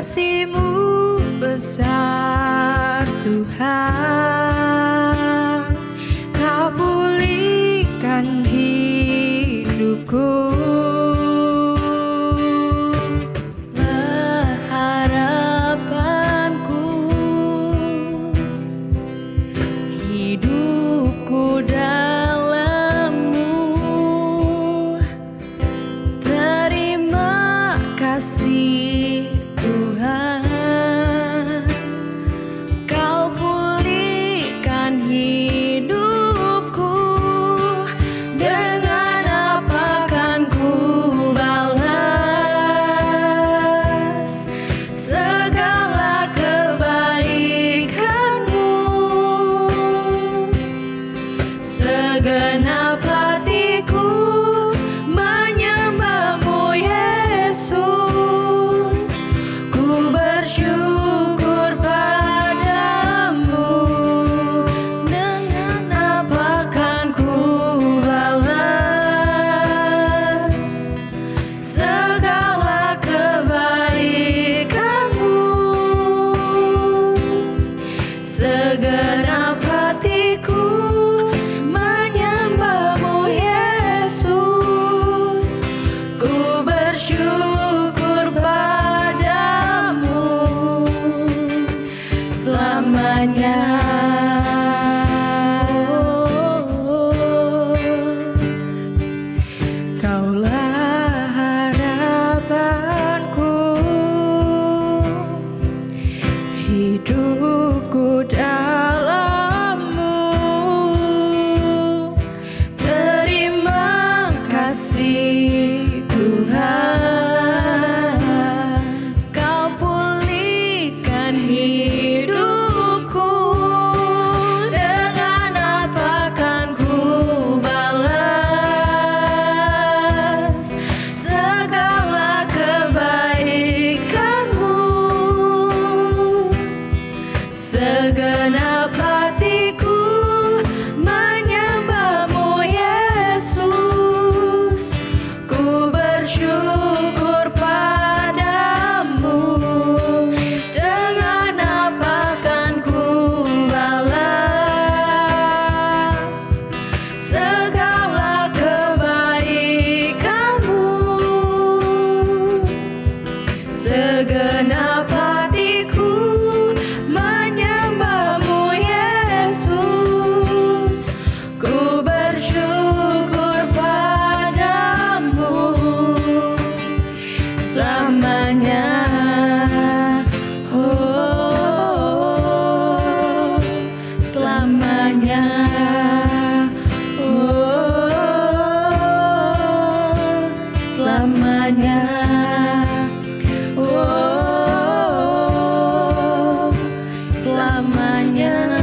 kasih-Mu besar Tuhan, Kau pulihkan hidupku. Harapanku, hidupku dalam-Mu. Terima kasih Tuhan, Kau pulihkan hidupku. Dengan apa kan ku balas segala kebaikan-Mu? Segenap hatiku menyembah-Mu Yesus, ku bersyukur padamu. Dengan apa kan ku balas segala kebaikan-Mu? Segenap hatiku menyembah-Mu Yesus, ku bersyukur padamu selamanya. Kaulah harapanku, hidupku dalam-Mu. Terima kasih Tuhan, Kau pulihkan hidupku. Dengan apa kan ku balas segala kebaikan-Mu? Segenap hatiku menyembah-Mu Yesus, ku bersyukur padamu. Dengan apa kan ku balas segala kebaikan-Mu? Segenap hatiku menyembah-Mu Yesus, ku bersyukur padamu selamanya. Oh, selamanya. Oh, selamanya. Oh, selamanya.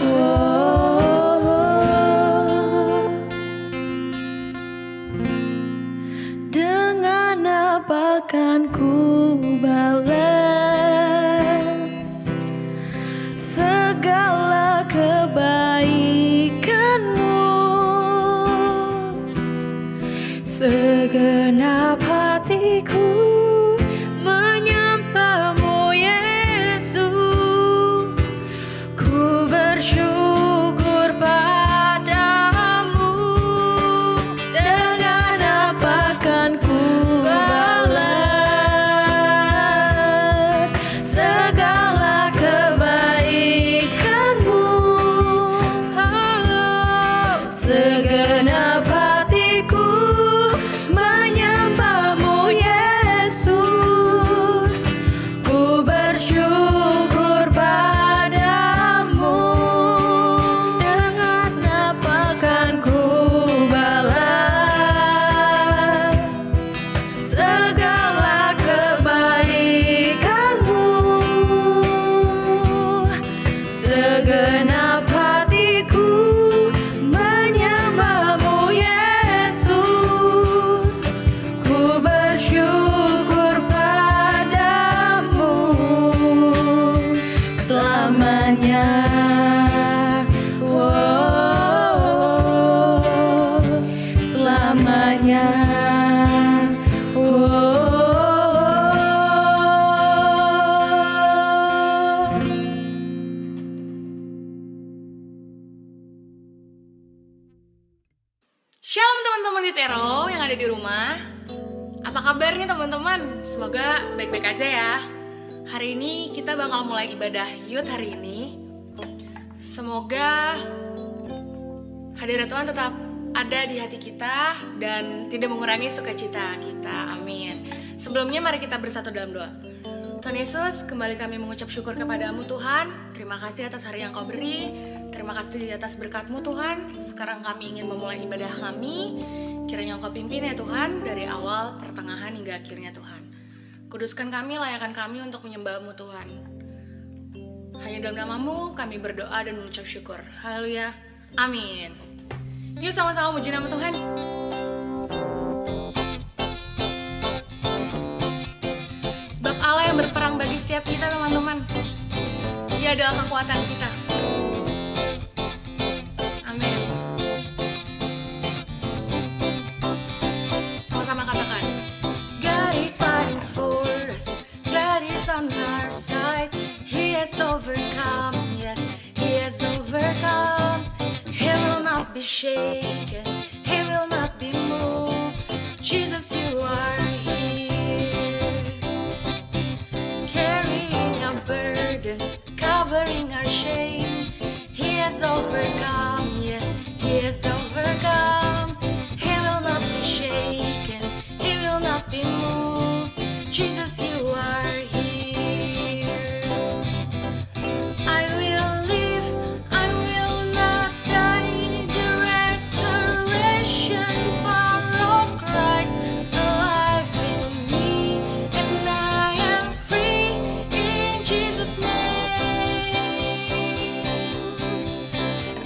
Oh, dengan apa kan ku balas segala kebaikan-Mu? Segenap hatiku menyembah-Mu Yesus, ku bersyukur padamu. Dengan apa kan ku balas segala kebaikan-Mu? Oh, segenap hatiku menyembah-Mu kabar nih teman-teman? Semoga baik-baik aja ya. Hari ini kita bakal mulai ibadah youth hari ini. Semoga hadirat Tuhan tetap ada di hati kita dan tidak mengurangi sukacita kita. Amin. Sebelumnya mari kita bersatu dalam doa. Tuhan Yesus, kembali kami mengucap syukur kepadamu Tuhan. Terima kasih atas hari yang kau beri. Terima kasih atas berkat-Mu Tuhan. Sekarang kami ingin memulai ibadah kami. Kiranya Engkau pimpin ya Tuhan, dari awal, pertengahan, hingga akhirnya Tuhan. Kuduskan kami, layakan kami untuk menyembah-Mu Tuhan. Hanya dalam nama-Mu kami berdoa dan mengucap syukur. Haleluya. Amin. Yuk sama-sama muji nama Tuhan. Sebab Allah yang berperang bagi setiap kita teman-teman. Dia adalah kekuatan kita. Amin. Sama-sama katakan. God is fighting for us. God is on our side. He has overcome. Yes, He has overcome. He will not be shaken. He will not be moved. Jesus, you are here. Carrying our burdens, covering our shame. He has overcome. Yes, He has overcome. He will not be shaken. He will not be moved. Jesus, you are here. I will live, I will not die. The resurrection power of Christ alive in me, and I am free in Jesus' name.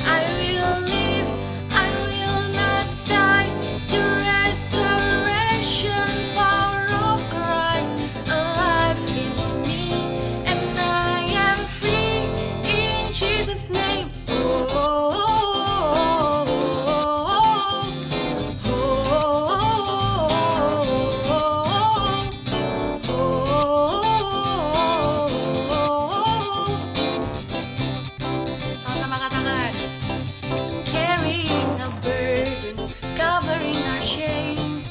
I will live, I will not die. The resurrection power of Christ alive in me, and I am free in Jesus' name. Sama-sama katakan. Carrying our burdens, covering our shame.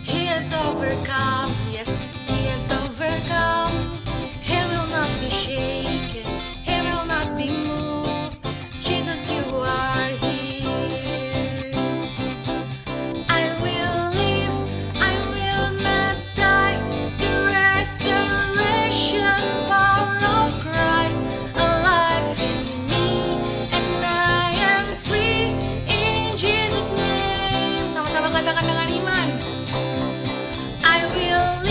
He has overcome, yes, He has overcome. He will not be shaken, He will not be moved. Jesus, you are here. I will live, I will not die. The resurrection power of Christ alive in me, and I am free in Jesus' name. Sama-sama katakan dengan iman. I will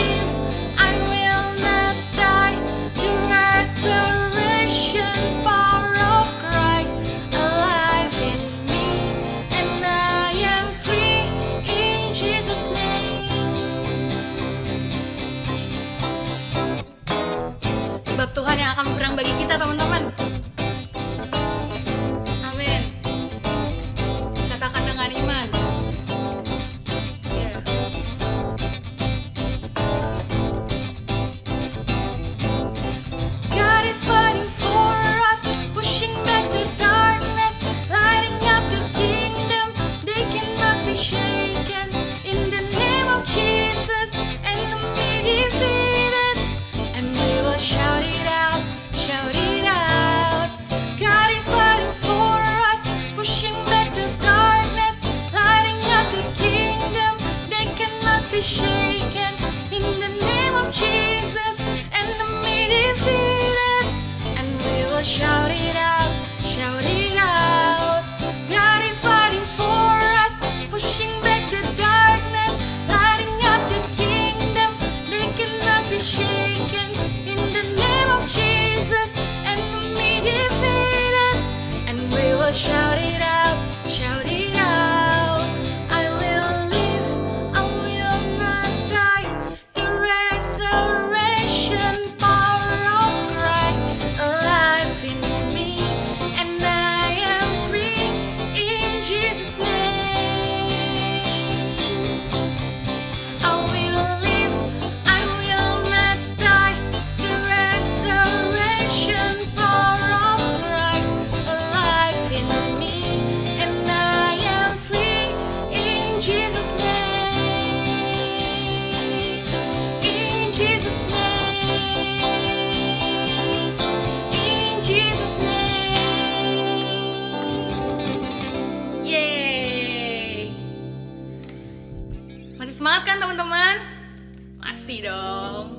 Masih dong.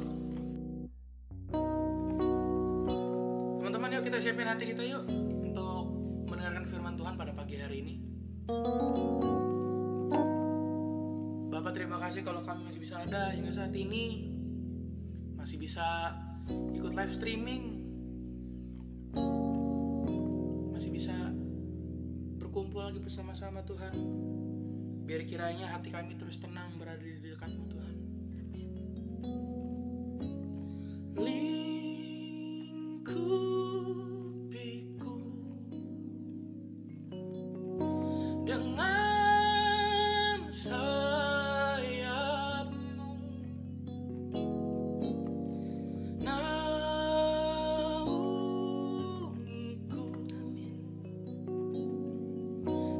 Teman-teman, yuk kita siapin hati kita yuk untuk mendengarkan firman Tuhan pada pagi hari ini. Bapak, terima kasih kalau kami masih bisa ada hingga saat ini, masih bisa ikut live streaming, masih bisa berkumpul lagi bersama-sama Tuhan. Biar kiranya hati kami terus tenang berada di dekat-Mu Tuhan. Lingkupiku dengan sayap-Mu, naungiku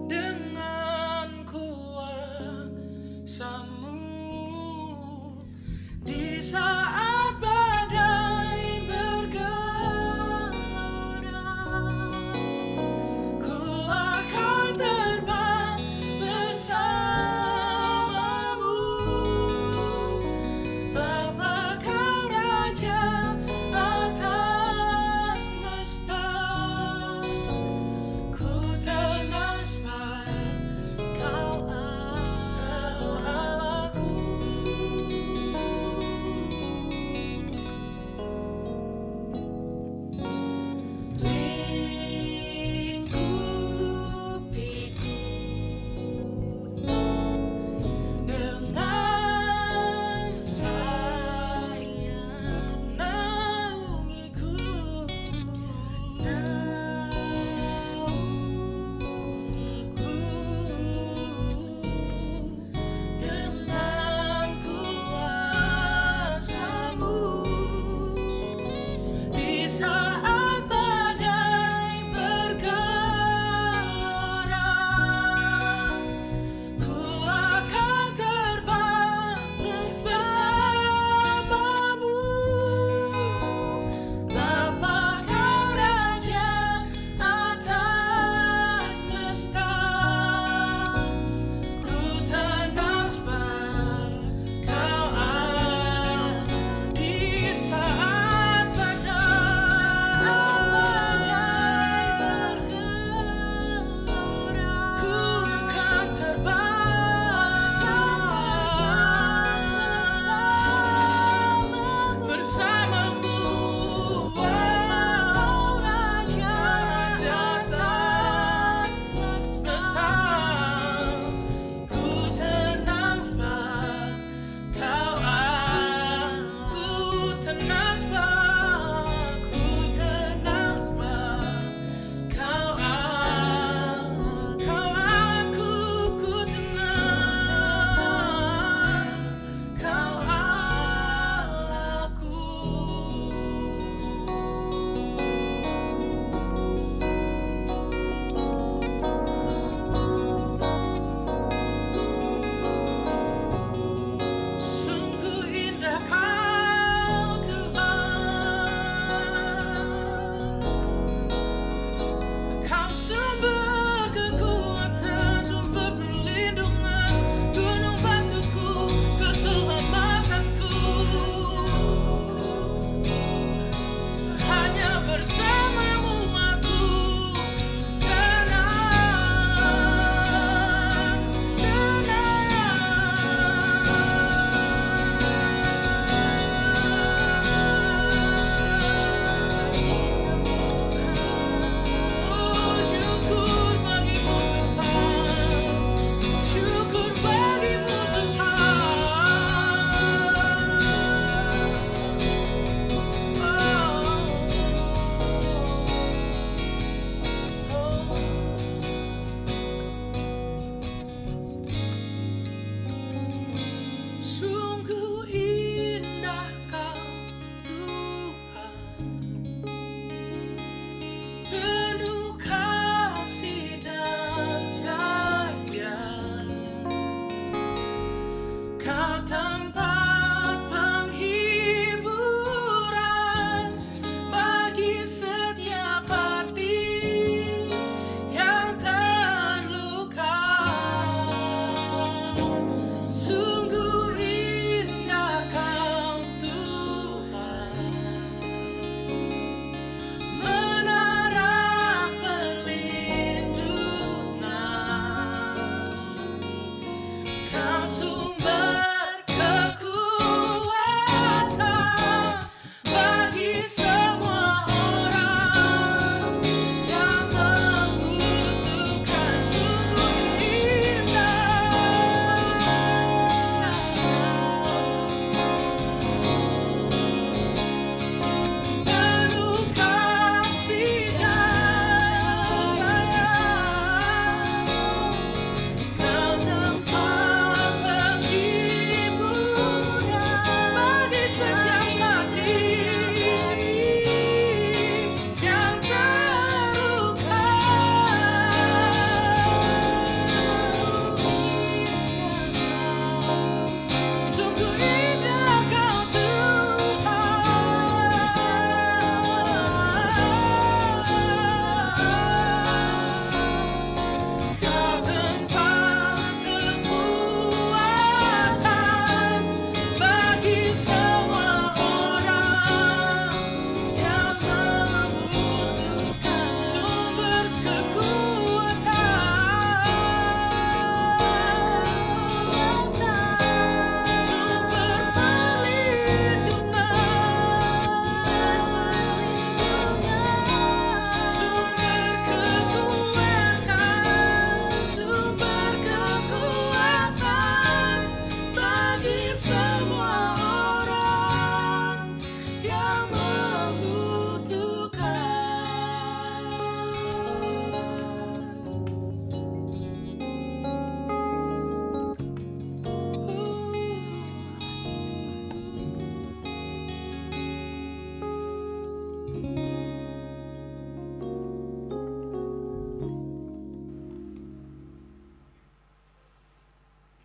dengan kuasa-Mu.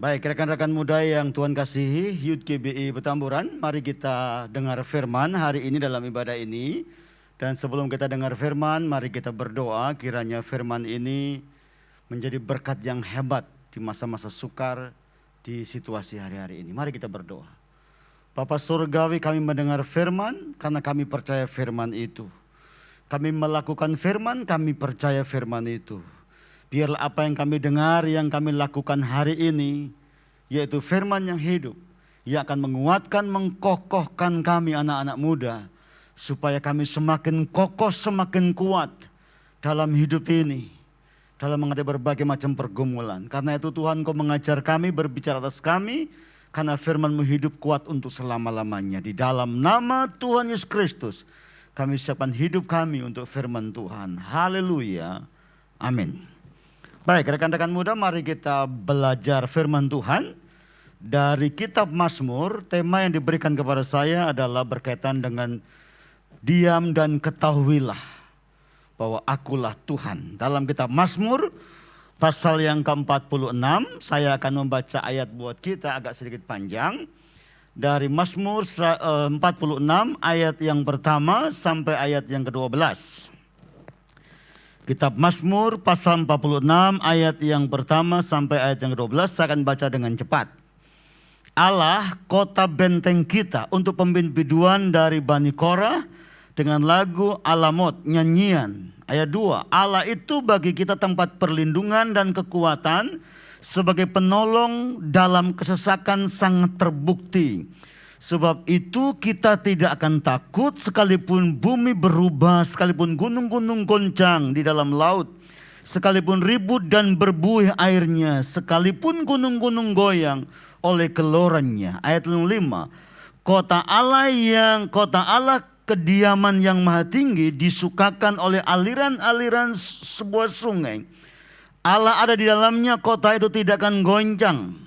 Baik, rekan-rekan muda yang Tuhan kasihi, Youth GBI Petamburan, mari kita dengar firman hari ini dalam ibadah ini. Dan sebelum kita dengar firman, mari kita berdoa kiranya firman ini menjadi berkat yang hebat di masa-masa sukar di situasi hari-hari ini. Mari kita berdoa. Bapa Surgawi, kami mendengar firman karena kami percaya firman itu. Kami melakukan firman, kami percaya firman itu. Biarlah apa yang kami dengar, yang kami lakukan hari ini, yaitu firman yang hidup, yang akan menguatkan, mengkokohkan kami anak-anak muda, supaya kami semakin kokoh, semakin kuat dalam hidup ini, dalam menghadapi berbagai macam pergumulan. Karena itu Tuhan, Kau mengajar kami, berbicara atas kami, karena firman-Mu hidup kuat untuk selama-lamanya. Di dalam nama Tuhan Yesus Kristus, kami siapkan hidup kami untuk firman Tuhan. Haleluya. Amin. Baik, rekan-rekan muda, mari kita belajar firman Tuhan dari kitab Mazmur. Tema yang diberikan kepada saya adalah berkaitan dengan diam dan ketahuilah bahwa akulah Tuhan. Dalam kitab Mazmur pasal yang ke-46, saya akan membaca ayat buat kita agak sedikit panjang. Dari Mazmur 46 ayat yang pertama sampai ayat yang ke-12. Kitab Mazmur pasal 46 ayat yang pertama sampai ayat yang ke-12, saya akan baca dengan cepat. Allah, kota benteng kita, untuk pembiduan dari Bani Korah dengan lagu Alamot, nyanyian. Ayat 2, Allah itu bagi kita tempat perlindungan dan kekuatan, sebagai penolong dalam kesesakan sangat terbukti. Sebab itu kita tidak akan takut sekalipun bumi berubah, sekalipun gunung-gunung goncang di dalam laut, sekalipun ribut dan berbuih airnya, sekalipun gunung-gunung goyang oleh gelorannya. Ayat 5, kota Allah kediaman yang maha tinggi, disukakan oleh aliran-aliran sebuah sungai. Allah ada di dalamnya, kota itu tidak akan goncang.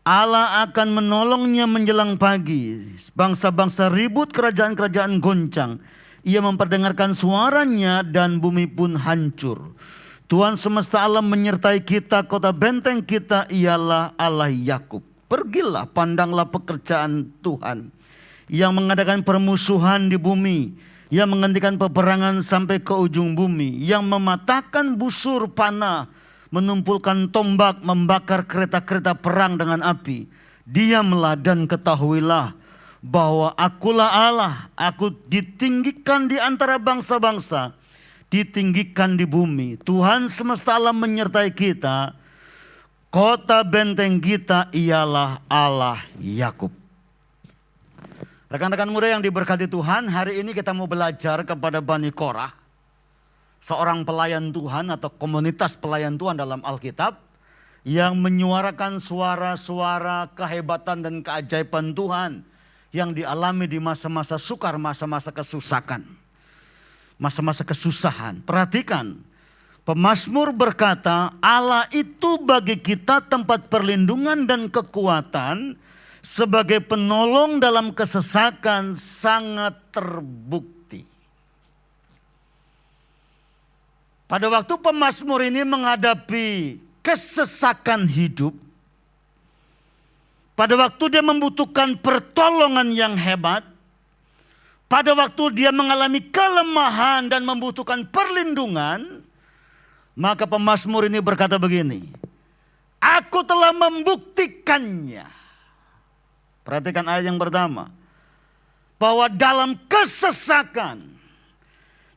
Allah akan menolongnya menjelang pagi. Bangsa-bangsa ribut, kerajaan-kerajaan goncang. Ia memperdengarkan suaranya dan bumi pun hancur. Tuhan semesta alam menyertai kita, kota benteng kita ialah Allah Yakub. Pergilah, pandanglah pekerjaan Tuhan yang mengadakan permusuhan di bumi, yang menghentikan peperangan sampai ke ujung bumi, yang mematahkan busur panah, menumpulkan tombak, membakar kereta-kereta perang dengan api. Diamlah dan ketahuilah bahwa akulah Allah, aku ditinggikan di antara bangsa-bangsa, ditinggikan di bumi. Tuhan semesta alam menyertai kita, kota benteng kita ialah Allah Yakub. Rekan-rekan muda yang diberkati Tuhan, hari ini kita mau belajar kepada Bani Korah, seorang pelayan Tuhan atau komunitas pelayan Tuhan dalam Alkitab yang menyuarakan suara-suara kehebatan dan keajaiban Tuhan yang dialami di masa-masa sukar, masa-masa kesusahan. Masa-masa kesusahan. Perhatikan, pemazmur berkata, Allah itu bagi kita tempat perlindungan dan kekuatan, sebagai penolong dalam kesesakan sangat terbukti. Pada waktu pemazmur ini menghadapi kesesakan hidup, pada waktu dia membutuhkan pertolongan yang hebat, pada waktu dia mengalami kelemahan dan membutuhkan perlindungan, maka pemazmur ini berkata begini, aku telah membuktikannya. Perhatikan ayat yang pertama, bahwa dalam kesesakan,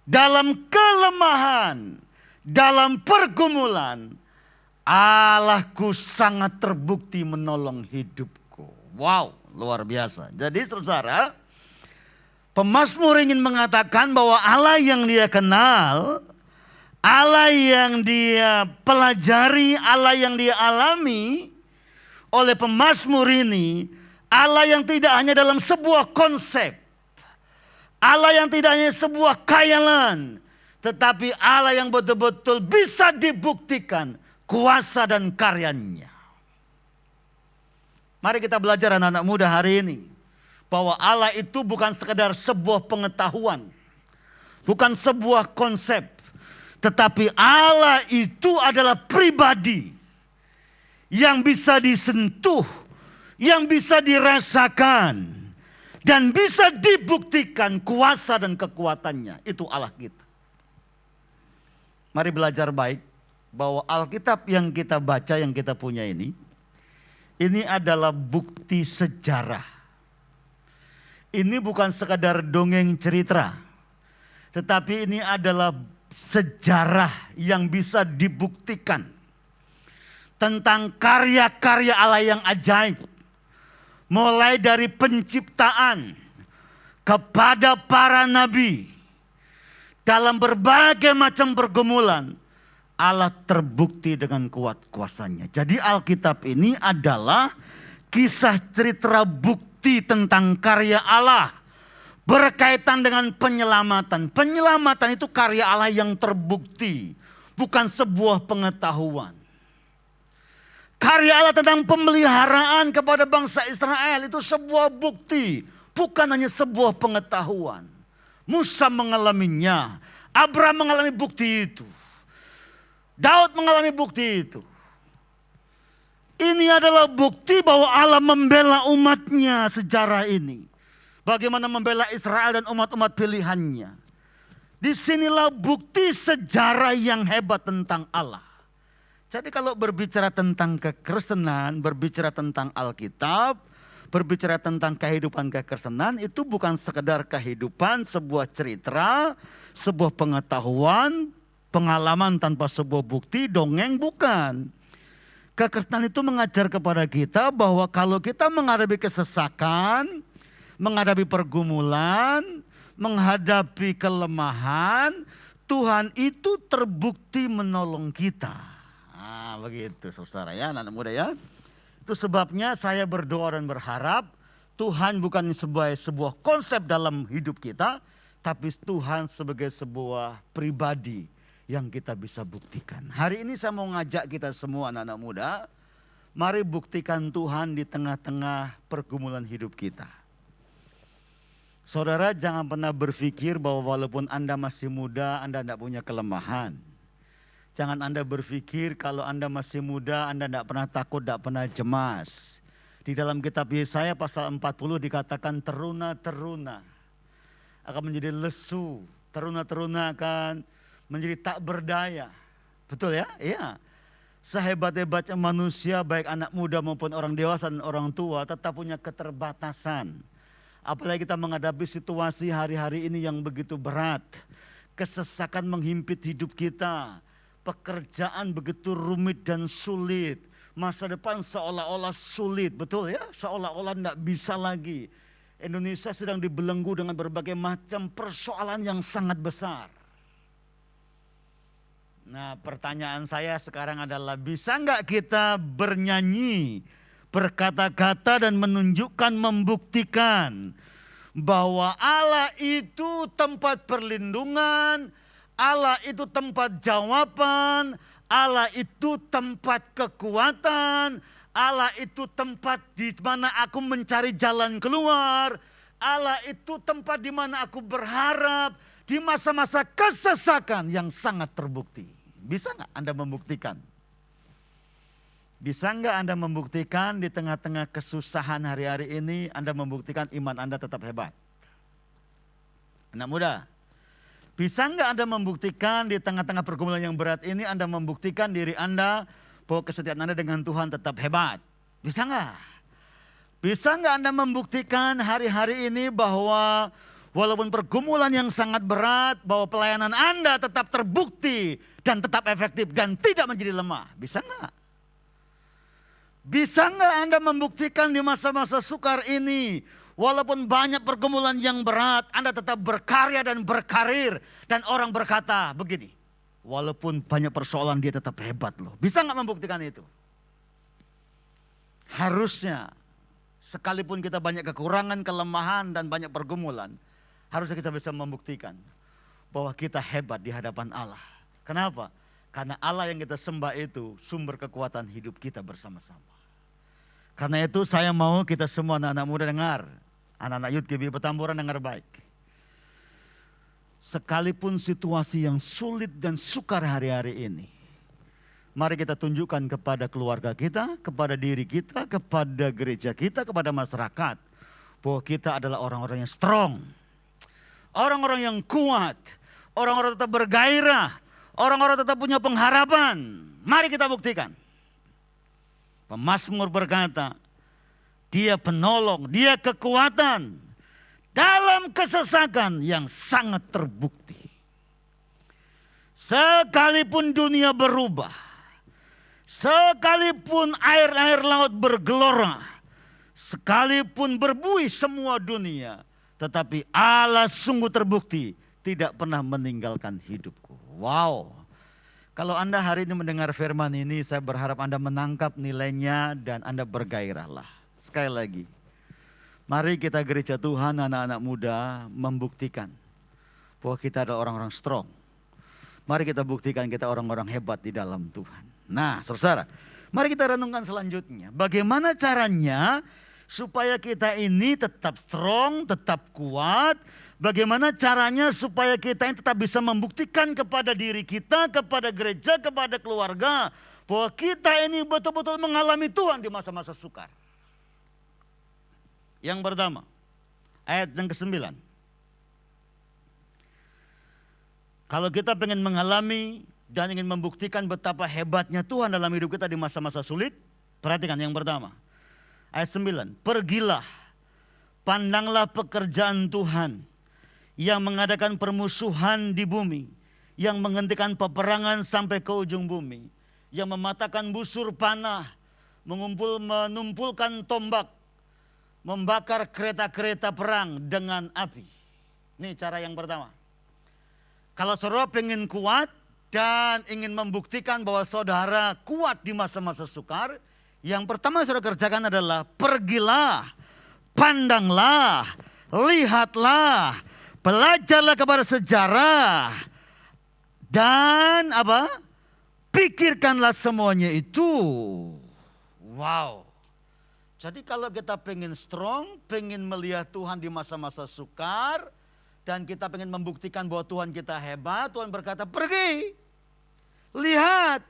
dalam kelemahan, dalam pergumulan, Allahku sangat terbukti menolong hidupku. Wow, luar biasa. Jadi saudara, pemazmur ingin mengatakan bahwa Allah yang dia kenal, Allah yang dia pelajari, Allah yang dia alami oleh pemazmur ini, Allah yang tidak hanya dalam sebuah konsep, Allah yang tidak hanya sebuah khayalan, tetapi Allah yang betul-betul bisa dibuktikan kuasa dan karyanya. Mari kita belajar anak-anak muda hari ini, bahwa Allah itu bukan sekedar sebuah pengetahuan, bukan sebuah konsep, tetapi Allah itu adalah pribadi yang bisa disentuh, yang bisa dirasakan, dan bisa dibuktikan kuasa dan kekuatannya. Itu Allah kita. Mari belajar baik bahwa Alkitab yang kita baca, yang kita punya ini adalah bukti sejarah. Ini bukan sekadar dongeng cerita, tetapi ini adalah sejarah yang bisa dibuktikan tentang karya-karya Allah yang ajaib. Mulai dari penciptaan kepada para nabi. Dalam berbagai macam pergumulan, Allah terbukti dengan kuat kuasanya. Jadi Alkitab ini adalah kisah cerita bukti tentang karya Allah. Berkaitan dengan penyelamatan. Penyelamatan itu karya Allah yang terbukti. Bukan sebuah pengetahuan. Karya Allah tentang pemeliharaan kepada bangsa Israel itu sebuah bukti. Bukan hanya sebuah pengetahuan. Musa mengalaminya. Abraham mengalami bukti itu. Daud mengalami bukti itu. Ini adalah bukti bahwa Allah membela umatnya sejarah ini. Bagaimana membela Israel dan umat-umat pilihannya. Disinilah bukti sejarah yang hebat tentang Allah. Jadi kalau berbicara tentang kekristenan, berbicara tentang Alkitab, berbicara tentang kehidupan kekristenan, itu bukan sekedar kehidupan, sebuah cerita, sebuah pengetahuan, pengalaman tanpa sebuah bukti, dongeng, bukan. Kekristenan itu mengajar kepada kita bahwa kalau kita menghadapi kesesakan, menghadapi pergumulan, menghadapi kelemahan, Tuhan itu terbukti menolong kita. Nah, begitu saudara ya, anak muda ya. Itu sebabnya saya berdoa dan berharap Tuhan bukan sebuah konsep dalam hidup kita, tapi Tuhan sebagai sebuah pribadi yang kita bisa buktikan. Hari ini saya mau ngajak kita semua anak-anak muda, mari buktikan Tuhan di tengah-tengah pergumulan hidup kita. Saudara jangan pernah berpikir bahwa walaupun Anda masih muda, Anda tidak punya kelemahan. Jangan Anda berpikir kalau Anda masih muda, Anda tidak pernah takut, tidak pernah cemas. Di dalam kitab Yesaya pasal 40 dikatakan teruna-teruna akan menjadi lesu. Teruna-teruna akan menjadi tak berdaya. Betul ya? Iya. Sehebat-hebatnya manusia, baik anak muda maupun orang dewasa dan orang tua, tetap punya keterbatasan. Apalagi kita menghadapi situasi hari-hari ini yang begitu berat. Kesesakan menghimpit hidup kita. Pekerjaan begitu rumit dan sulit. Masa depan seolah-olah sulit, betul ya? Seolah-olah tidak bisa lagi. Indonesia sedang dibelenggu dengan berbagai macam persoalan yang sangat besar. Nah, pertanyaan saya sekarang adalah bisa nggak kita bernyanyi, berkata-kata dan menunjukkan, membuktikan bahwa Allah itu tempat perlindungan, Allah itu tempat jawaban, Allah itu tempat kekuatan, Allah itu tempat di mana aku mencari jalan keluar, Allah itu tempat di mana aku berharap di masa-masa kesesakan yang sangat terbukti. Bisa nggak Anda membuktikan? Bisa nggak Anda membuktikan di tengah-tengah kesusahan hari-hari ini, Anda membuktikan iman Anda tetap hebat? Anak muda, bisa nggak Anda membuktikan di tengah-tengah pergumulan yang berat ini, Anda membuktikan diri Anda bahwa kesetiaan Anda dengan Tuhan tetap hebat? Bisa nggak? Bisa nggak Anda membuktikan hari-hari ini bahwa walaupun pergumulan yang sangat berat, bahwa pelayanan Anda tetap terbukti dan tetap efektif dan tidak menjadi lemah? Bisa nggak? Bisa nggak Anda membuktikan di masa-masa sukar ini, walaupun banyak pergumulan yang berat, Anda tetap berkarya dan berkarir. Dan orang berkata begini, walaupun banyak persoalan dia tetap hebat loh. Bisa nggak membuktikan itu? Harusnya, sekalipun kita banyak kekurangan, kelemahan dan banyak pergumulan, harusnya kita bisa membuktikan bahwa kita hebat di hadapan Allah. Kenapa? Karena Allah yang kita sembah itu sumber kekuatan hidup kita bersama-sama. Karena itu saya mau kita semua anak-anak muda dengar. Anak-anak Youth GB Petamburan dengar baik. Sekalipun situasi yang sulit dan sukar hari-hari ini, Mari kita tunjukkan kepada keluarga kita, kepada diri kita, kepada gereja kita, kepada masyarakat. Bahwa kita adalah orang-orang yang strong. Orang-orang yang kuat. Orang-orang tetap bergairah. Orang-orang tetap punya pengharapan. Mari kita buktikan. Pemazmur berkata, dia penolong, dia kekuatan. Dalam kesesakan yang sangat terbukti. Sekalipun dunia berubah. Sekalipun air-air laut bergelora. Sekalipun berbuih semua dunia. Tetapi Allah sungguh terbukti tidak pernah meninggalkan hidupku. Wow. Kalau Anda hari ini mendengar firman ini, saya berharap Anda menangkap nilainya dan Anda bergairahlah. Sekali lagi. Mari kita gereja Tuhan, anak-anak muda membuktikan bahwa kita adalah orang-orang strong. Mari kita buktikan kita orang-orang hebat di dalam Tuhan. Nah, saudara, mari kita renungkan selanjutnya. Bagaimana caranya supaya kita ini tetap strong, tetap kuat. Bagaimana caranya supaya kita ini tetap bisa membuktikan kepada diri kita, kepada gereja, kepada keluarga. Bahwa kita ini betul-betul mengalami Tuhan di masa-masa sukar. Yang pertama, ayat yang ke-9. Kalau kita pengen mengalami dan ingin membuktikan betapa hebatnya Tuhan dalam hidup kita di masa-masa sulit, perhatikan yang pertama. Ayat 9, pergilah, pandanglah pekerjaan Tuhan yang mengadakan permusuhan di bumi, yang menghentikan peperangan sampai ke ujung bumi, yang mematahkan busur panah, menumpulkan tombak, membakar kereta-kereta perang dengan api. Ini cara yang pertama. Kalau saudara pengen kuat dan ingin membuktikan bahwa saudara kuat di masa-masa sukar, yang pertama saudara kerjakan adalah pergilah, pandanglah, lihatlah, belajarlah kepada sejarah, dan apa? Pikirkanlah semuanya itu. Wow. Jadi kalau kita pengen strong, pengen melihat Tuhan di masa-masa sukar, dan kita pengen membuktikan bahwa Tuhan kita hebat, Tuhan berkata pergi, lihat,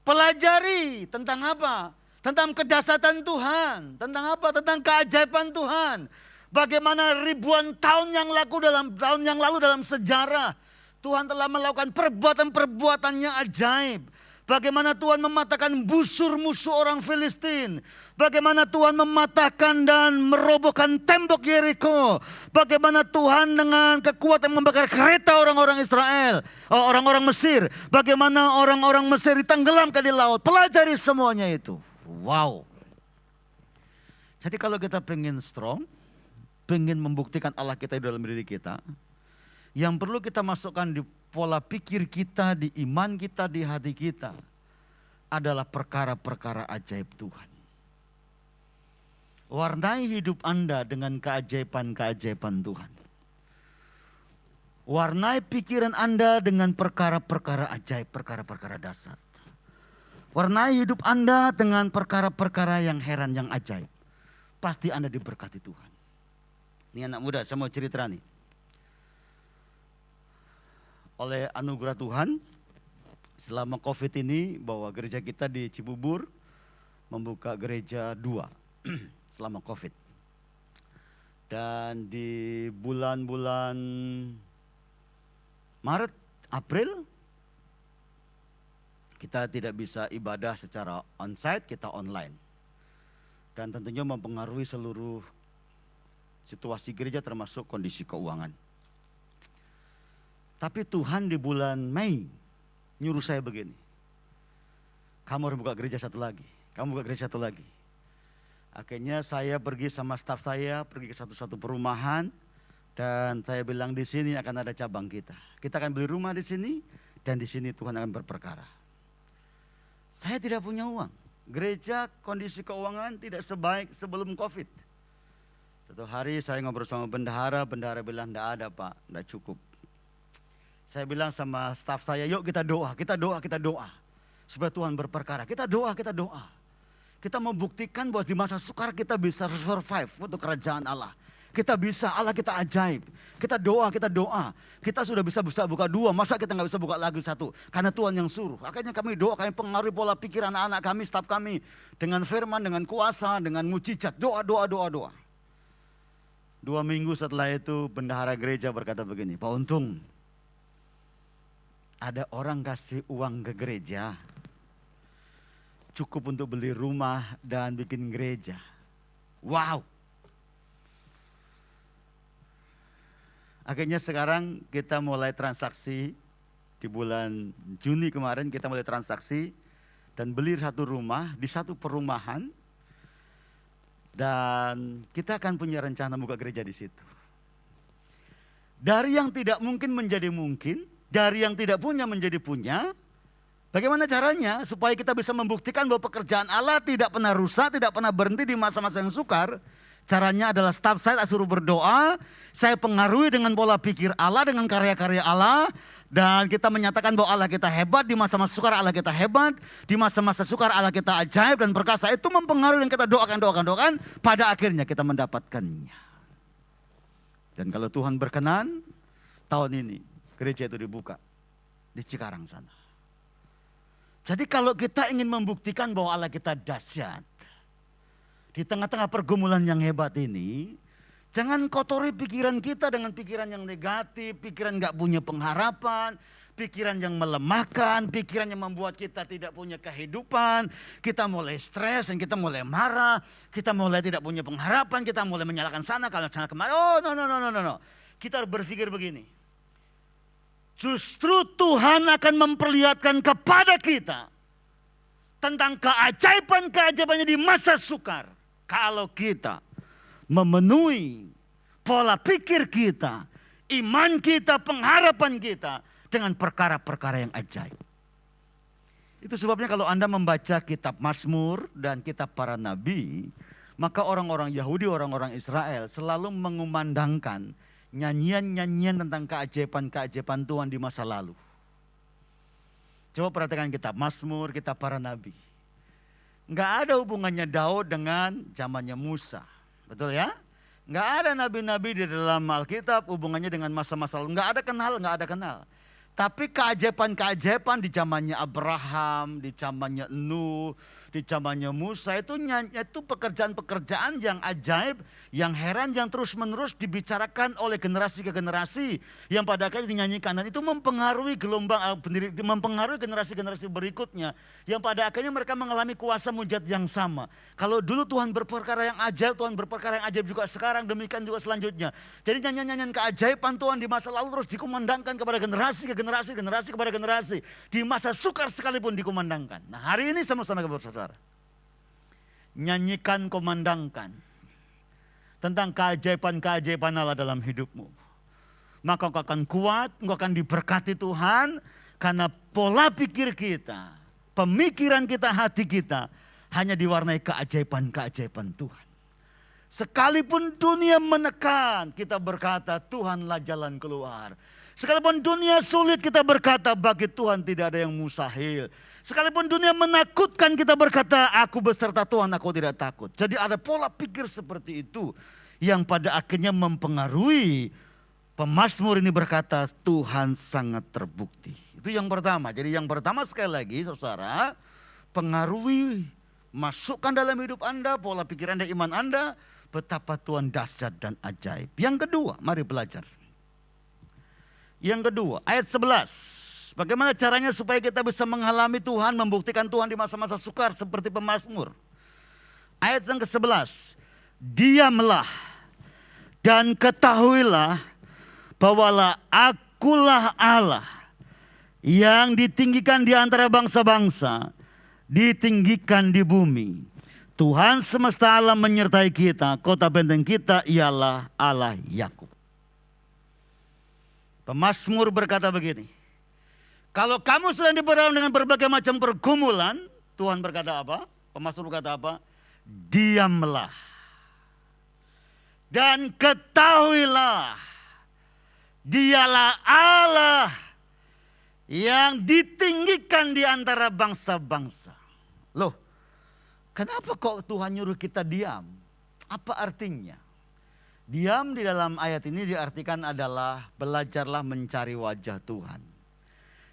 pelajari tentang apa? Tentang kedahsyatan Tuhan, tentang apa? Tentang keajaiban Tuhan. Bagaimana ribuan tahun yang lalu dalam sejarah Tuhan telah melakukan perbuatan-perbuatannya ajaib. Bagaimana Tuhan mematahkan busur musuh orang Filistin. Bagaimana Tuhan mematahkan dan merobohkan tembok Yeriko. Bagaimana Tuhan dengan kekuatan membakar kereta orang-orang Israel, orang-orang Mesir. Bagaimana orang-orang Mesir ditenggelamkan di laut. Pelajari semuanya itu. Wow. Jadi kalau kita pengen strong, pengen membuktikan Allah kita di dalam diri kita, yang perlu kita masukkan di pola pikir kita, di iman kita, di hati kita adalah perkara-perkara ajaib Tuhan. Warnai hidup Anda dengan keajaiban-keajaiban Tuhan. Warnai pikiran Anda dengan perkara-perkara ajaib, perkara-perkara dasar. Warnai hidup Anda dengan perkara-perkara yang heran, yang ajaib. Pasti Anda diberkati Tuhan. Ini anak muda, saya mau cerita nih. Oleh anugerah Tuhan, selama COVID ini bahwa gereja kita di Cibubur membuka gereja 2 selama COVID. Dan di bulan-bulan Maret, April, kita tidak bisa ibadah secara onsite, kita online. Dan tentunya mempengaruhi seluruh situasi gereja termasuk kondisi keuangan. Tapi Tuhan di bulan Mei nyuruh saya begini. Kamu harus buka gereja satu lagi. Kamu buka gereja satu lagi. Akhirnya saya pergi sama staf saya, pergi ke satu-satu perumahan. Dan saya bilang di sini akan ada cabang kita. Kita akan beli rumah di sini dan di sini Tuhan akan berperkara. Saya tidak punya uang. Gereja kondisi keuangan tidak sebaik sebelum COVID. Satu hari saya ngobrol sama bendahara bilang enggak ada Pak, enggak cukup. Saya bilang sama staf saya, yuk kita doa. Supaya Tuhan berperkara. Kita doa. Kita membuktikan bahwa di masa sukar kita bisa survive untuk kerajaan Allah. Kita bisa, Allah kita ajaib. Kita doa. Kita sudah bisa buka 2, masa kita nggak bisa buka lagi 1? Karena Tuhan yang suruh. Akhirnya kami doa, kami pengaruhi pola pikir anak-anak kami, staf kami. Dengan firman, dengan kuasa, dengan mujizat. Doa. 2 minggu setelah itu bendahara gereja berkata begini, Pak Untung, ada orang kasih uang ke gereja. Cukup untuk beli rumah dan bikin gereja. Wow. Akhirnya sekarang kita mulai transaksi, di bulan Juni kemarin kita mulai transaksi dan beli 1 rumah di 1 perumahan. Dan kita akan punya rencana buka gereja di situ. Dari yang tidak mungkin menjadi mungkin, dari yang tidak punya menjadi punya. Bagaimana caranya supaya kita bisa membuktikan bahwa pekerjaan Allah tidak pernah rusak, tidak pernah berhenti di masa-masa yang sukar. Caranya adalah staf saya suruh berdoa, saya pengaruhi dengan pola pikir Allah, dengan karya-karya Allah. Dan kita menyatakan bahwa Allah kita hebat, di masa-masa sukar Allah kita hebat, di masa-masa sukar Allah kita ajaib dan perkasa. Itu mempengaruhi dan kita doakan. Pada akhirnya kita mendapatkannya. Dan kalau Tuhan berkenan, tahun ini gereja itu dibuka di Cikarang sana. Jadi kalau kita ingin membuktikan bahwa Allah kita dahsyat, di tengah-tengah pergumulan yang hebat ini, jangan kotori pikiran kita dengan pikiran yang negatif, pikiran gak punya pengharapan, pikiran yang melemahkan, pikiran yang membuat kita tidak punya kehidupan. Kita mulai stres dan kita mulai marah, kita mulai tidak punya pengharapan, kita mulai menyalahkan sana kalau sana kemari. Oh no. Kita berpikir begini. Justru Tuhan akan memperlihatkan kepada kita tentang keajaiban-keajaibannya di masa sukar. Kalau kita memenuhi pola pikir kita, iman kita, pengharapan kita dengan perkara-perkara yang ajaib. Itu sebabnya kalau Anda membaca kitab Mazmur dan kitab para nabi, maka orang-orang Yahudi, orang-orang Israel selalu mengumandangkan nyanyian-nyanyian tentang keajaiban-keajaiban Tuhan di masa lalu. Coba perhatikan kitab Mazmur, kitab para nabi. Nggak ada hubungannya Daud dengan zamannya Musa. Betul ya? Nggak ada nabi-nabi di dalam Alkitab hubungannya dengan masa-masa lalu. Nggak ada kenal. Tapi keajaiban-keajaiban di zamannya Abraham, di zamannya Nuh, di zamannya Musa itu pekerjaan-pekerjaan yang ajaib, yang heran, yang terus-menerus dibicarakan oleh generasi ke generasi, yang pada akhirnya dinyanyikan, dan itu mempengaruhi mempengaruhi generasi-generasi berikutnya, yang pada akhirnya mereka mengalami kuasa mujizat yang sama. Kalau dulu Tuhan berperkara yang ajaib, Tuhan berperkara yang ajaib juga sekarang, demikian juga selanjutnya. Jadi nyanyian-nyanyian keajaiban Tuhan di masa lalu terus dikumandangkan kepada generasi ke generasi, generasi kepada generasi. Di masa sukar sekalipun dikumandangkan. Nah hari ini sama-sama saudara, nyanyikan, kumandangkan tentang keajaiban-keajaiban Allah dalam hidupmu. Maka engkau akan kuat, engkau akan diberkati Tuhan, karena pola pikir kita, pemikiran kita, hati kita hanya diwarnai keajaiban-keajaiban Tuhan. Sekalipun dunia menekan, kita berkata Tuhanlah jalan keluar. Sekalipun dunia sulit, kita berkata bagi Tuhan tidak ada yang mustahil. Sekalipun dunia menakutkan, kita berkata aku beserta Tuhan, aku tidak takut. Jadi ada pola pikir seperti itu yang pada akhirnya mempengaruhi pemazmur ini berkata Tuhan sangat terbukti. Itu yang pertama. Jadi yang pertama sekali lagi saudara, pengaruhi, masukkan dalam hidup Anda, pola pikir Anda, iman Anda, betapa Tuhan dahsyat dan ajaib. Yang kedua, mari belajar. Yang kedua, ayat 11. Bagaimana caranya supaya kita bisa mengalami Tuhan, membuktikan Tuhan di masa-masa sukar seperti pemazmur. Ayat yang ke-11. Diamlah dan ketahuilah bahwalah akulah Allah yang ditinggikan di antara bangsa-bangsa, ditinggikan di bumi. Tuhan semesta alam menyertai kita, kota benteng kita ialah Allah Yakub. Pemazmur berkata begini, kalau kamu sedang diperdalam dengan berbagai macam pergumulan, Tuhan berkata apa? Pemazmur berkata apa? Diamlah dan ketahuilah dialah Allah yang ditinggikan di antara bangsa-bangsa. Loh, kenapa kok Tuhan nyuruh kita diam? Apa artinya? Diam di dalam ayat ini diartikan adalah belajarlah mencari wajah Tuhan.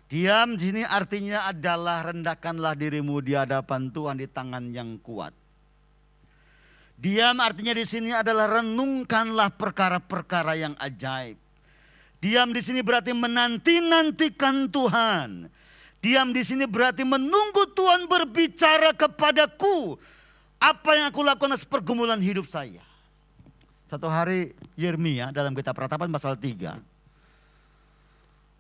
Diam di sini artinya adalah rendahkanlah dirimu di hadapan Tuhan di tangan yang kuat. Diam artinya di sini adalah renungkanlah perkara-perkara yang ajaib. Diam di sini berarti menanti-nantikan Tuhan. Diam di sini berarti menunggu Tuhan berbicara kepadaku. Apa yang aku lakukan atas pergumulan hidup saya. Satu hari Yeremia dalam kitab Ratapan pasal 3.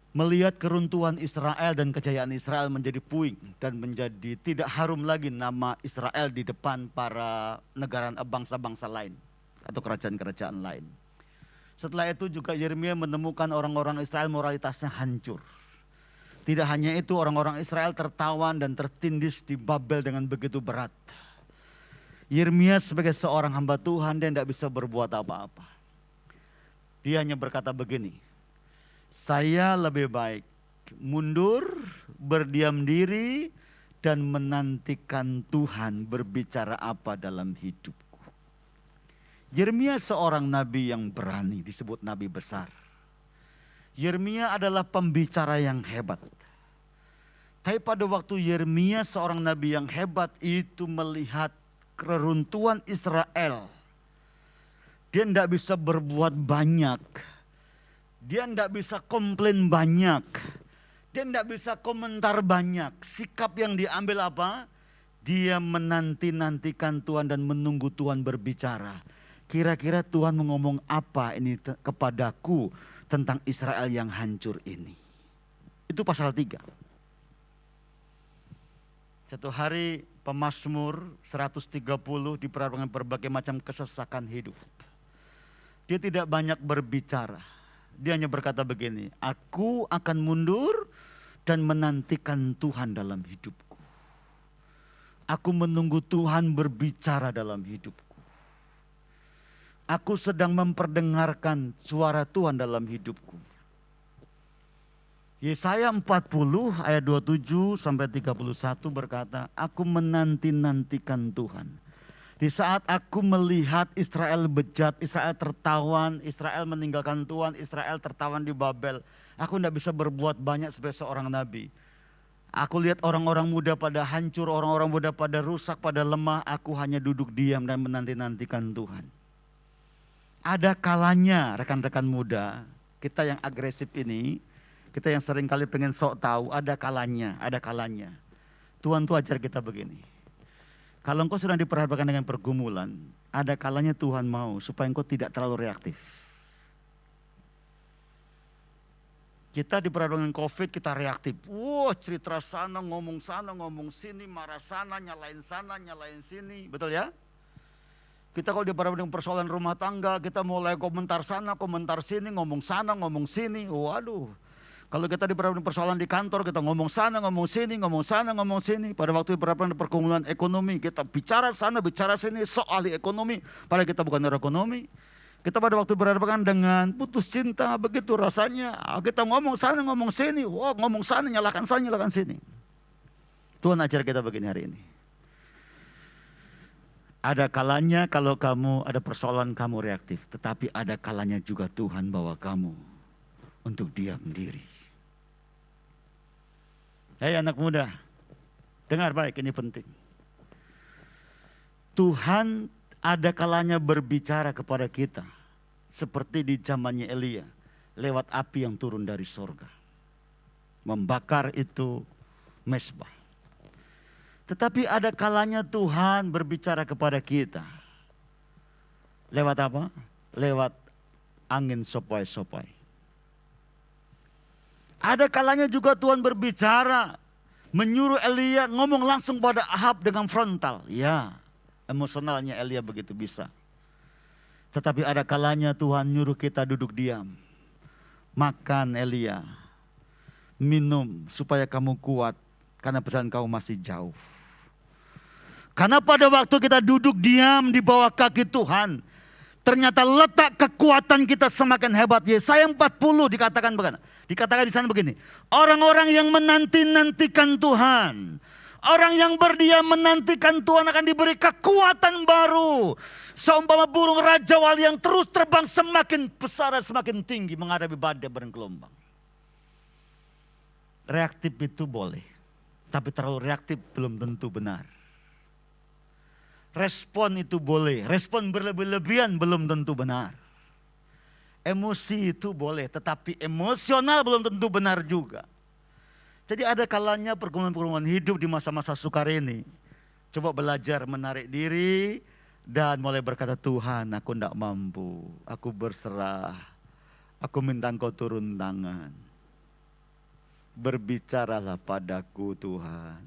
Melihat keruntuhan Israel dan kejayaan Israel menjadi puing. Dan menjadi tidak harum lagi nama Israel di depan para negara bangsa-bangsa lain. Atau kerajaan-kerajaan lain. Setelah itu juga Yeremia menemukan orang-orang Israel moralitasnya hancur. Tidak hanya itu, orang-orang Israel tertawan dan tertindis di Babel dengan begitu berat. Yeremia sebagai seorang hamba Tuhan, dia tidak bisa berbuat apa-apa. Dia hanya berkata begini, saya lebih baik mundur, berdiam diri, dan menantikan Tuhan berbicara apa dalam hidupku. Yeremia seorang nabi yang berani, disebut nabi besar. Yeremia adalah pembicara yang hebat. Tapi pada waktu Yeremia seorang nabi yang hebat itu melihat keruntuhan Israel, dia tidak bisa berbuat banyak. Dia tidak bisa komplain banyak. Dia tidak bisa komentar banyak. Sikap yang diambil apa? Dia menanti-nantikan Tuhan dan menunggu Tuhan berbicara. Kira-kira Tuhan mau ngomong apa ini kepadaku tentang Israel yang hancur ini. Itu pasal 3. Satu hari pemazmur 130 diperhadapkan dengan berbagai macam kesesakan hidup. Dia tidak banyak berbicara. Dia hanya berkata begini, aku akan mundur dan menantikan Tuhan dalam hidupku. Aku menunggu Tuhan berbicara dalam hidupku. Aku sedang memperdengarkan suara Tuhan dalam hidupku. Yesaya 40 ayat 27 sampai 31 berkata, aku menanti-nantikan Tuhan. Di saat aku melihat Israel bejat, Israel tertawan, Israel meninggalkan Tuhan, Israel tertawan di Babel. Aku tidak bisa berbuat banyak sebagai seorang nabi. Aku lihat orang-orang muda pada hancur, orang-orang muda pada rusak, pada lemah. Aku hanya duduk diam dan menanti-nantikan Tuhan. Ada kalanya rekan-rekan muda, kita yang agresif ini, kita yang sering kali pengen sok tahu, ada kalanya. Tuhan tuh ajar kita begini. Kalau engkau sedang diperhadapkan dengan pergumulan, ada kalanya Tuhan mau supaya engkau tidak terlalu reaktif. Kita diperhadapkan dengan COVID, kita reaktif. Wah, cerita sana, ngomong sini, marah sana, nyalain sini. Betul ya? Kita kalau diperhadapkan dengan persoalan rumah tangga, kita mulai komentar sana, komentar sini, ngomong sana, ngomong sini. Waduh. Kalau kita diperhadapkan dengan persoalan di kantor, kita ngomong sana, ngomong sini, ngomong sana, ngomong sini. Pada waktu diperhadapkan dengan pergumulan ekonomi, kita bicara sana, bicara sini, soal ekonomi. Padahal kita bukan orang ekonomi. Kita pada waktu berhadapan dengan putus cinta, begitu rasanya. Kita ngomong sana, ngomong sini. Wah, ngomong sana, nyalakan sana, nyalakan sini. Tuhan ajar kita begini hari ini. Ada kalanya kalau kamu ada persoalan kamu reaktif. Tetapi ada kalanya juga Tuhan bawa kamu untuk diam diri. Hei anak muda, dengar baik, ini penting. Tuhan ada kalanya berbicara kepada kita. Seperti di zamannya Elia. Lewat api yang turun dari sorga. Membakar itu mezbah. Tetapi ada kalanya Tuhan berbicara kepada kita. Lewat apa? Lewat angin sopai-sopai. Ada kalanya juga Tuhan berbicara. Menyuruh Elia ngomong langsung pada Ahab dengan frontal. Ya, emosionalnya Elia begitu bisa. Tetapi ada kalanya Tuhan nyuruh kita duduk diam. Makan Elia. Minum supaya kamu kuat. Karena perjalanan kamu masih jauh. Karena pada waktu kita duduk diam di bawah kaki Tuhan, ternyata letak kekuatan kita semakin hebat. Yesaya 40 dikatakan begini. Dikatakan di sana begini. Orang-orang yang menanti-nantikan Tuhan, Orang yang berdiam menantikan Tuhan akan diberi kekuatan baru. Seumpama burung Raja Wali yang terus terbang semakin besar dan semakin tinggi menghadapi badai dan gelombang. Reaktif itu boleh, tapi terlalu reaktif belum tentu benar. Respon itu boleh, respon berlebih-lebihan belum tentu benar. Emosi itu boleh, tetapi emosional belum tentu benar juga. Jadi ada kalanya pergumulan-pergumulan hidup di masa-masa sukar ini. Coba belajar menarik diri dan mulai berkata, Tuhan aku tidak mampu, aku berserah, aku minta Engkau turun tangan. Berbicaralah padaku Tuhan,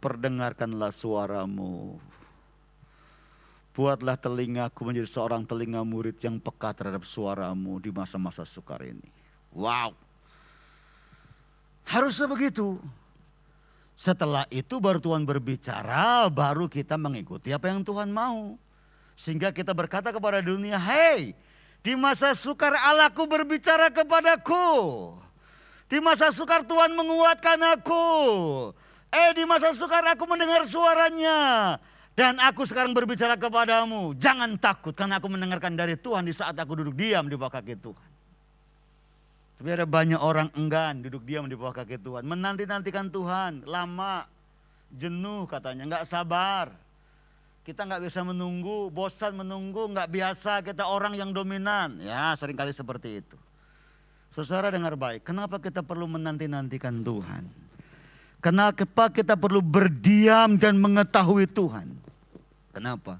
perdengarkanlah suaramu. Buatlah telingaku menjadi seorang telinga murid yang peka terhadap suaramu di masa-masa sukar ini. Wow. Harusnya begitu. Setelah itu baru Tuhan berbicara, baru kita mengikuti apa yang Tuhan mau. Sehingga kita berkata kepada dunia, hey, di masa sukar Allahku berbicara kepadaku. Di masa sukar Tuhan menguatkan aku. Di masa sukar aku mendengar suaranya. Dan aku sekarang berbicara kepadamu, jangan takut karena aku mendengarkan dari Tuhan di saat aku duduk diam di bawah kaki Tuhan. Tapi ada banyak orang enggan duduk diam di bawah kaki Tuhan. Menanti-nantikan Tuhan, lama, jenuh katanya, nggak sabar. Kita nggak bisa menunggu, bosan menunggu, nggak biasa, kita orang yang dominan. Ya seringkali seperti itu. Saudara dengar baik, kenapa kita perlu menanti-nantikan Tuhan? Kenapa kita perlu berdiam dan mengetahui Tuhan? Kenapa?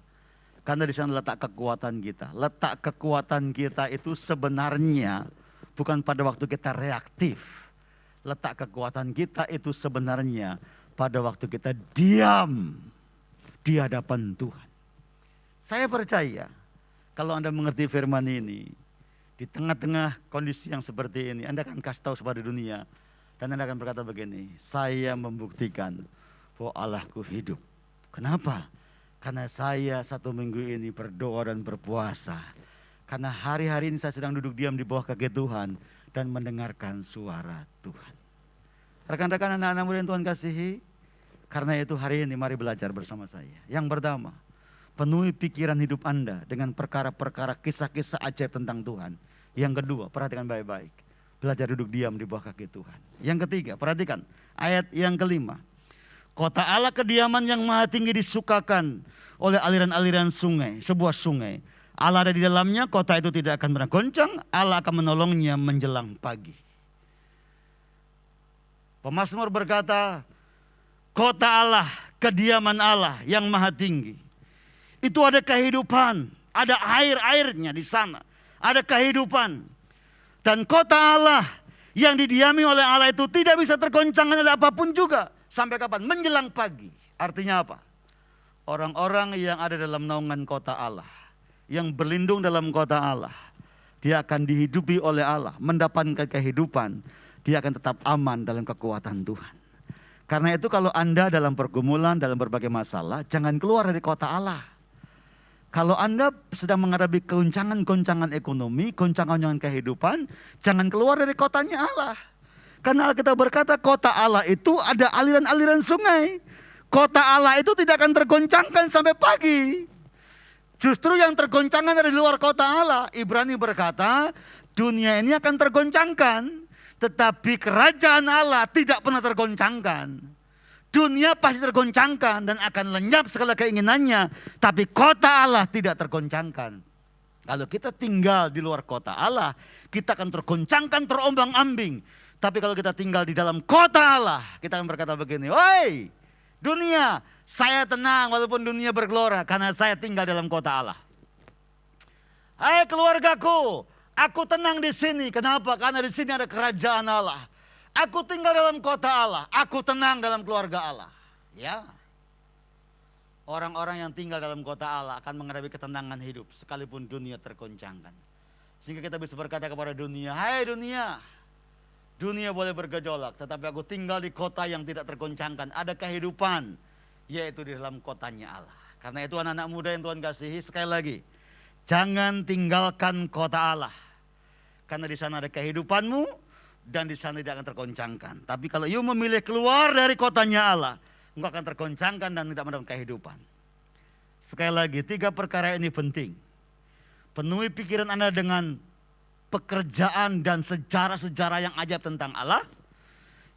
Karena di sana letak kekuatan kita. Letak kekuatan kita itu sebenarnya bukan pada waktu kita reaktif. Letak kekuatan kita itu sebenarnya pada waktu kita diam di hadapan Tuhan. Saya percaya kalau Anda mengerti firman ini, di tengah-tengah kondisi yang seperti ini, Anda akan kasih tahu kepada dunia. Dan Anda akan berkata begini, saya membuktikan bahwa Allahku hidup. Kenapa? Karena saya 1 minggu ini berdoa dan berpuasa. Karena hari-hari ini saya sedang duduk diam di bawah kaki Tuhan dan mendengarkan suara Tuhan. Rekan-rekan anak-anak muda yang Tuhan kasihi, karena itu hari ini mari belajar bersama saya. Yang pertama, penuhi pikiran hidup Anda dengan perkara-perkara kisah-kisah ajaib tentang Tuhan. Yang kedua, perhatikan baik-baik. Belajar duduk diam di bawah kaki Tuhan. Yang ketiga, perhatikan ayat yang kelima. Kota Allah kediaman yang maha tinggi disukakan oleh aliran-aliran sungai, sebuah sungai. Allah ada di dalamnya, kota itu tidak akan pernah goncang, Allah akan menolongnya menjelang pagi. Pemazmur berkata, kota Allah, kediaman Allah yang maha tinggi. Itu ada kehidupan, ada air-airnya di sana, ada kehidupan. Dan kota Allah yang didiami oleh Allah itu tidak bisa tergoncangkan oleh apapun juga. Sampai kapan? Menjelang pagi. Artinya apa? Orang-orang yang ada dalam naungan kota Allah, yang berlindung dalam kota Allah, dia akan dihidupi oleh Allah, mendapatkan kehidupan, dia akan tetap aman dalam kekuatan Tuhan. Karena itu kalau Anda dalam pergumulan, dalam berbagai masalah, jangan keluar dari kota Allah. Kalau Anda sedang menghadapi goncangan-goncangan ekonomi, goncangan-goncangan kehidupan, jangan keluar dari kotanya Allah. Karena Alkitab berkata kota Allah itu ada aliran-aliran sungai. Kota Allah itu tidak akan tergoncangkan sampai pagi. Justru yang tergoncangkan dari luar kota Allah. Ibrani berkata dunia ini akan tergoncangkan. Tetapi kerajaan Allah tidak pernah tergoncangkan. Dunia pasti tergoncangkan dan akan lenyap segala keinginannya. Tapi kota Allah tidak tergoncangkan. Kalau kita tinggal di luar kota Allah, kita akan tergoncangkan, terombang-ambing. Tapi kalau kita tinggal di dalam kota Allah, kita akan berkata begini, woi dunia, saya tenang walaupun dunia bergelora karena saya tinggal dalam kota Allah. Hai keluargaku, aku tenang di sini. Kenapa? Karena di sini ada kerajaan Allah. Aku tinggal dalam kota Allah, aku tenang dalam keluarga Allah. Ya. Orang-orang yang tinggal dalam kota Allah akan menghadapi ketenangan hidup sekalipun dunia tergoncangkan. Sehingga kita bisa berkata kepada dunia, hai dunia, dunia boleh bergejolak, tetapi aku tinggal di kota yang tidak tergoncangkan. Ada kehidupan, yaitu di dalam kotanya Allah. Karena itu anak-anak muda yang Tuhan kasihi, sekali lagi, jangan tinggalkan kota Allah. Karena di sana ada kehidupanmu, dan di sana tidak akan tergoncangkan. Tapi kalau you memilih keluar dari kotanya Allah, engkau akan tergoncangkan dan tidak mendapat kehidupan. Sekali lagi, 3 perkara ini penting. Penuhi pikiran Anda dengan pekerjaan dan sejarah-sejarah yang ajaib tentang Allah.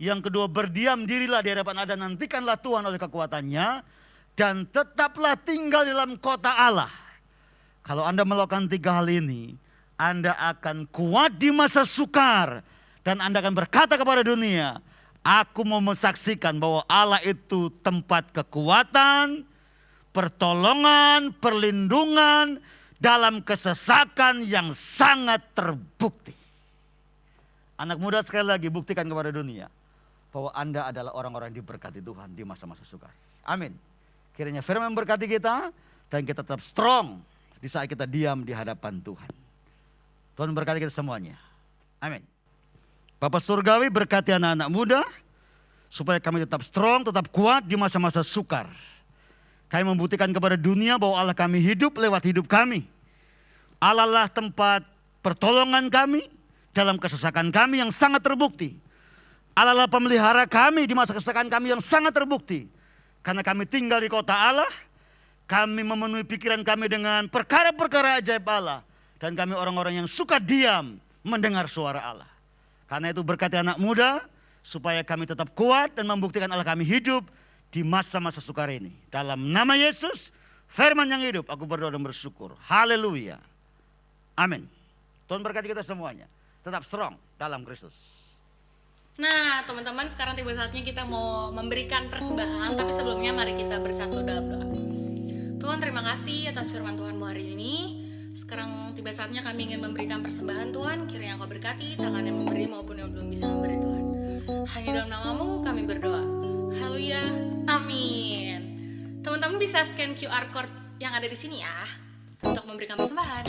Yang kedua, berdiam dirilah di hadapan Anda, nantikanlah Tuhan oleh kekuatannya, dan tetaplah tinggal dalam kota Allah. Kalau Anda melakukan 3 hal ini, Anda akan kuat di masa sukar, dan Anda akan berkata kepada dunia, aku mau mensaksikan bahwa Allah itu tempat kekuatan, pertolongan, perlindungan dalam kesesakan yang sangat terbukti. Anak muda, sekali lagi buktikan kepada dunia bahwa Anda adalah orang-orang yang diberkati Tuhan di masa-masa sukar. Amin. Kiranya firman memberkati kita dan kita tetap strong di saat kita diam di hadapan Tuhan. Tuhan memberkati kita semuanya. Amin. Bapak Surgawi, berkati anak-anak muda supaya kami tetap strong, tetap kuat di masa-masa sukar. Kami membuktikan kepada dunia bahwa Allah kami hidup lewat hidup kami. Allah lah tempat pertolongan kami dalam kesesakan kami yang sangat terbukti. Allah lah pemelihara kami di masa kesesakan kami yang sangat terbukti. Karena kami tinggal di kota Allah, kami memenuhi pikiran kami dengan perkara-perkara ajaib Allah. Dan kami orang-orang yang suka diam mendengar suara Allah. Karena itu berkati anak muda, supaya kami tetap kuat dan membuktikan Allah kami hidup di masa-masa sukar ini. Dalam nama Yesus, firman yang hidup, aku berdoa dan bersyukur. Haleluya. Amin. Tuhan berkati kita semuanya. Tetap strong dalam Kristus. Nah, teman-teman, sekarang tiba saatnya kita mau memberikan persembahan, tapi sebelumnya mari kita bersatu dalam doa. Tuhan, terima kasih atas firman Tuhan hari ini. Sekarang tiba saatnya kami ingin memberikan persembahan Tuhan. Kiranya Engkau berkati tangan yang memberi maupun yang belum bisa memberi Tuhan. Hanya dalam nama-Mu kami berdoa. Haleluya. Amin. Teman-teman bisa scan QR code yang ada di sini ya untuk memberikan persembahan.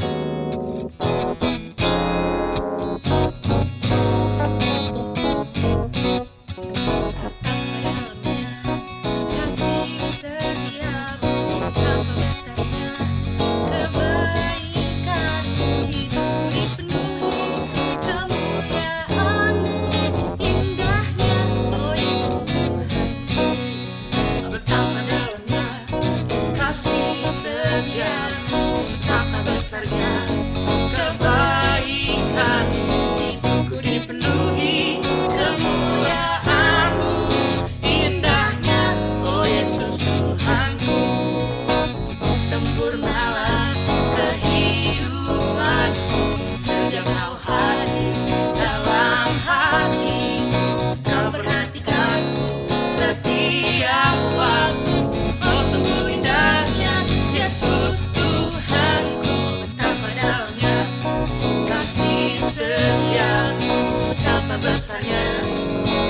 Besarnya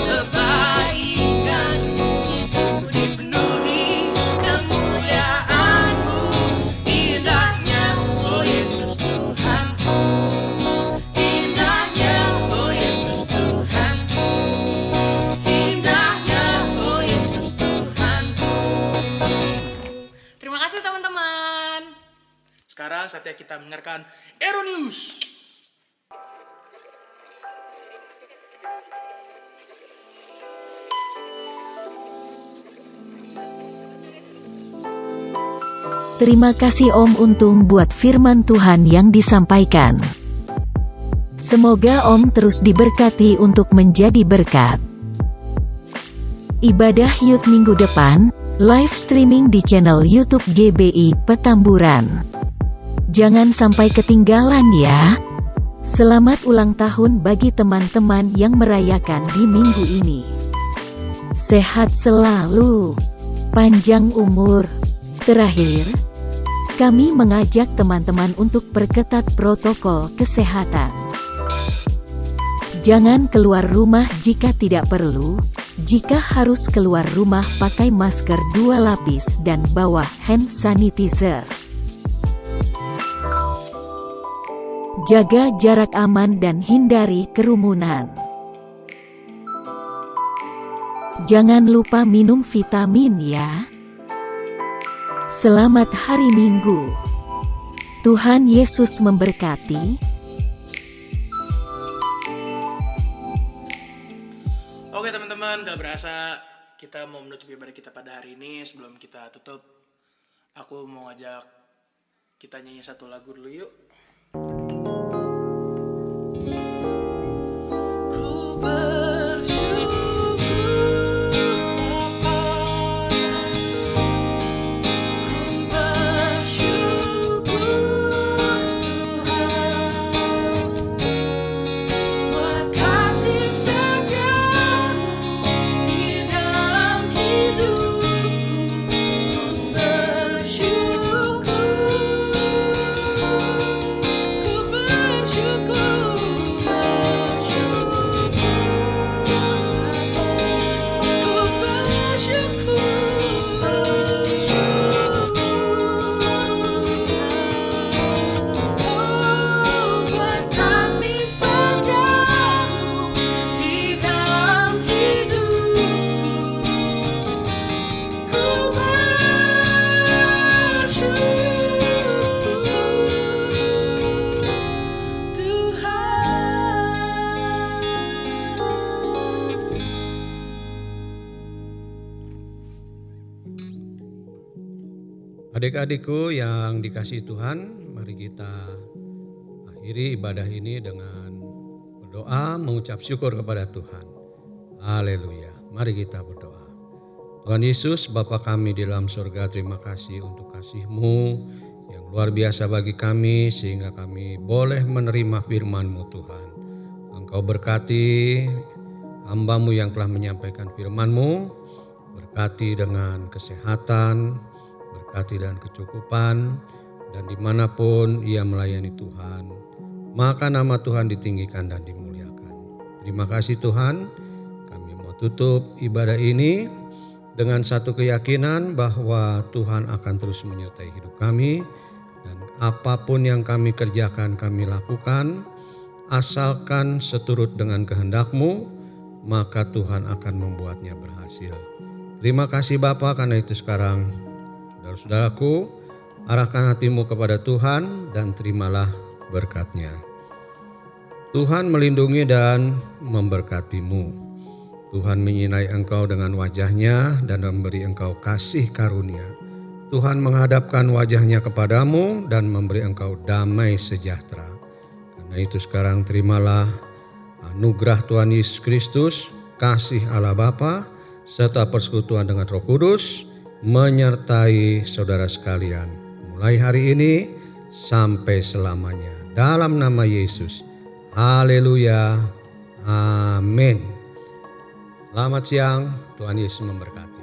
kebaikan-Mu, hidupku dipenuhi kemuliaan-Mu, indahnya oh Yesus Tuhanku, indahnya oh Yesus Tuhanku, indahnya oh Yesus Tuhanku. Terima kasih teman-teman. Sekarang saatnya kita mendengarkan Euronews. Terima kasih Om Untung buat firman Tuhan yang disampaikan. Semoga Om terus diberkati untuk menjadi berkat. Ibadah Youth minggu depan, live streaming di channel YouTube GBI Petamburan. Jangan sampai ketinggalan ya. Selamat ulang tahun bagi teman-teman yang merayakan di minggu ini. Sehat selalu, panjang umur. Terakhir, kami mengajak teman-teman untuk perketat protokol kesehatan. Jangan keluar rumah jika tidak perlu. Jika harus keluar rumah, pakai masker 2 lapis dan bawa hand sanitizer. Jaga jarak aman dan hindari kerumunan. Jangan lupa minum vitamin ya. Selamat hari Minggu. Tuhan Yesus memberkati. Oke teman-teman, gak berasa kita mau menutup ibadah kita pada hari ini. Sebelum kita tutup, aku mau ngajak kita nyanyi satu lagu dulu yuk. Ku bersyukur Bapa, ku bersyukur Tuhan, buat kasih setiamu di dalam hidupku. Ku bersyukur, ku bersyukur, oh, buat kasih setiamu di dalam hidupku. Ku bersyukur Tuhan. Adik-adikku yang dikasihi Tuhan, mari kita akhiri ibadah ini dengan berdoa mengucap syukur kepada Tuhan. Haleluya. Mari kita berdoa. Tuhan Yesus, Bapa kami di dalam surga, terima kasih untuk kasih-Mu yang luar biasa bagi kami sehingga kami boleh menerima firman-Mu Tuhan. Engkau berkati hamba-Mu yang telah menyampaikan firman-Mu, berkati dengan kesehatan, berkati dan kecukupan, dan dimanapun ia melayani Tuhan, maka nama Tuhan ditinggikan dan dimuliakan. Terima kasih Tuhan, kami mau tutup ibadah ini dengan satu keyakinan bahwa Tuhan akan terus menyertai hidup kami, dan apapun yang kami kerjakan, kami lakukan, asalkan seturut dengan kehendak-Mu, maka Tuhan akan membuatnya berhasil. Terima kasih Bapa, karena itu sekarang saudara-saudaraku, arahkan hatimu kepada Tuhan dan terimalah berkat-Nya. Tuhan melindungi dan memberkatimu. Tuhan menyinai engkau dengan wajah-Nya dan memberi engkau kasih karunia. Tuhan menghadapkan wajah-Nya kepadamu dan memberi engkau damai sejahtera. Karena itu sekarang terimalah anugerah Tuhan Yesus Kristus, kasih Allah Bapa, serta persekutuan dengan Roh Kudus, menyertai saudara sekalian mulai hari ini sampai selamanya. Dalam nama Yesus. Haleluya. Amin. Selamat siang. Tuhan Yesus memberkati.